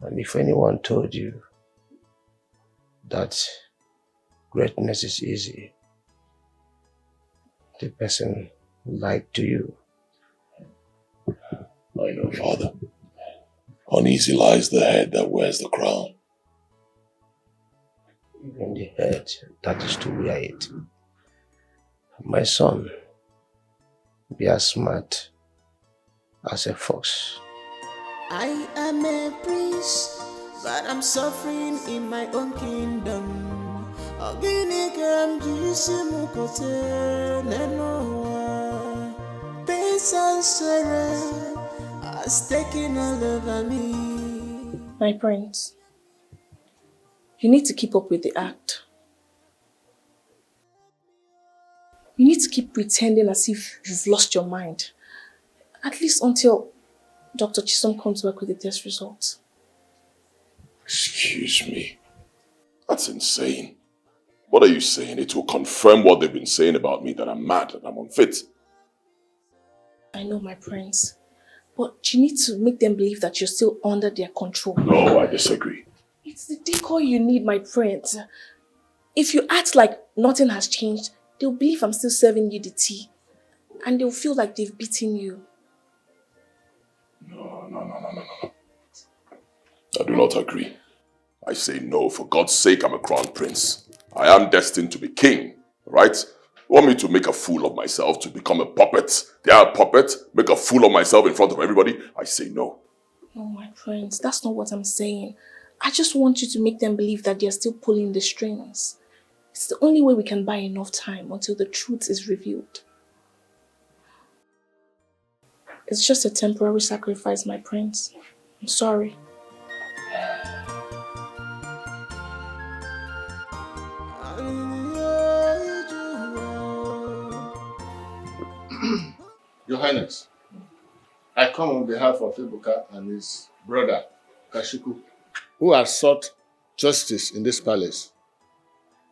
And if anyone told you that greatness is easy, the person lied to you. I know, Father. Uneasy lies the head that wears the crown. Even the head that is to wear it. My son, be as smart as a fox. I am a prince, but I'm suffering in my own kingdom. Pain and sorrow has taken all over me. My prince, you need to keep up with the act. You need to keep pretending as if you've lost your mind. At least until Dr. Chisom comes back with the test results. Excuse me. That's insane. What are you saying? It will confirm what they've been saying about me, that I'm mad, that I'm unfit. I know, my prince. But you need to make them believe that you're still under their control. No, I disagree. It's the decoy you need, my prince. If you act like nothing has changed, they'll believe I'm still serving you the tea. And they'll feel like they've beaten you. No. I do not agree. I say no. For God's sake, I'm a crown prince. I am destined to be king, right? You want me to make a fool of myself to become a puppet? They are a puppet? Make a fool of myself in front of everybody? I say no. No, my prince, that's not what I'm saying. I just want you to make them believe that they're still pulling the strings. It's the only way we can buy enough time until the truth is revealed. It's just a temporary sacrifice, my prince. I'm sorry. Your Highness, I come on behalf of Ibuka and his brother, Kashiku, who has sought justice in this palace.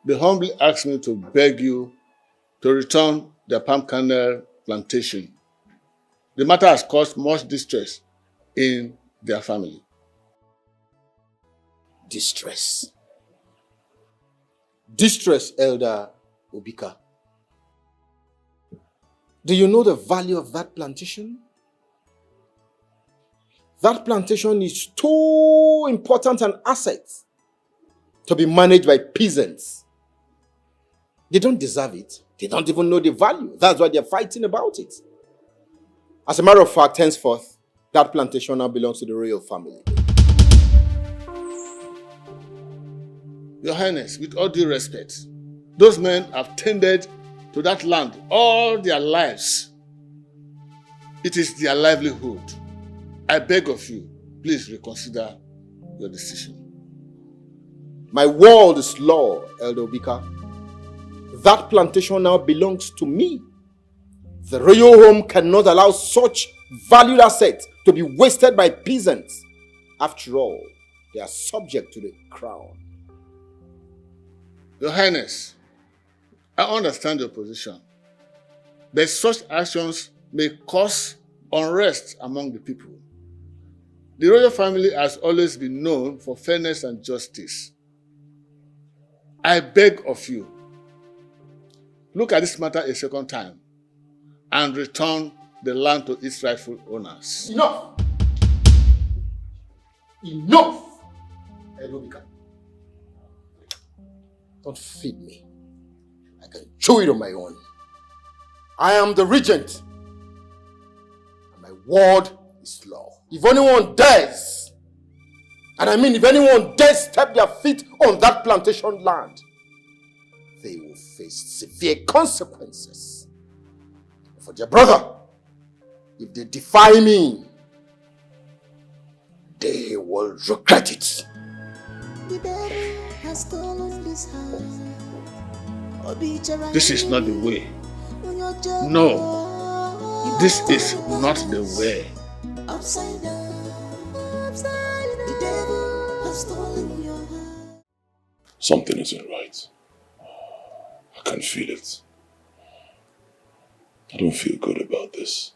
They humbly asked me to beg you to return their palm kernel plantation. The matter has caused much distress in their family. Distress. Distress, Elder Obika. Do you know the value of that plantation? That plantation is too important an asset to be managed by peasants. They don't deserve it. They don't even know the value. That's why they're fighting about it. As a matter of fact, henceforth, that plantation now belongs to the royal family. Your Highness, with all due respect, those men have tended to that land all their lives. It is their livelihood. I beg of you, please reconsider your decision. My world is law, Elder Obika. That plantation now belongs to me. The royal home cannot allow such valued assets to be wasted by peasants. After all, they are subject to the crown. Your Highness, I understand your position, but such actions may cause unrest among the people. The royal family has always been known for fairness and justice. I beg of you, look at this matter a second time and return the land to its rightful owners. Enough! Enough! Elobika. Don't feed me. I can chew it on my own. I am the regent. And my word is law. If anyone dares, and I mean if anyone dares step their feet on that plantation land, they will face severe consequences. For their brother, if they defy me, they will regret it. The devil has stolen this heart. This is not the way. No, this is not the way. Upside down, the devil has stolen your heart. Something isn't right. I can feel it. I don't feel good about this.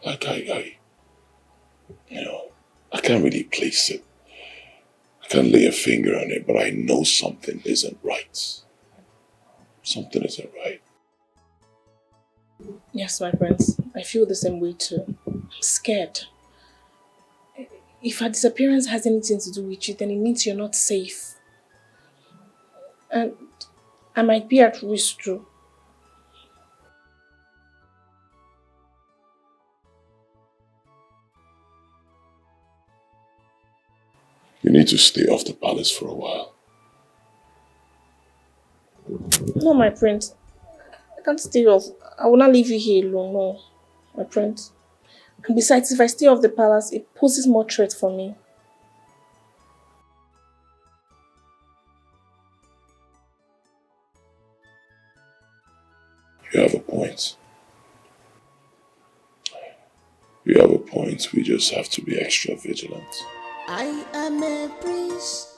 Like I can't really place it. I can't lay a finger on it, but I know something isn't right. Something isn't right. Yes, my prince. I feel the same way too. I'm scared. If her disappearance has anything to do with you, then it means you're not safe. And I might be at risk too. You need to stay off the palace for a while. No, my prince. I can't stay off. I will not leave you here alone, no. My prince. And besides, if I stay off the palace, it poses more threat for me. You have a point. You have a point. We just have to be extra vigilant. I am a priest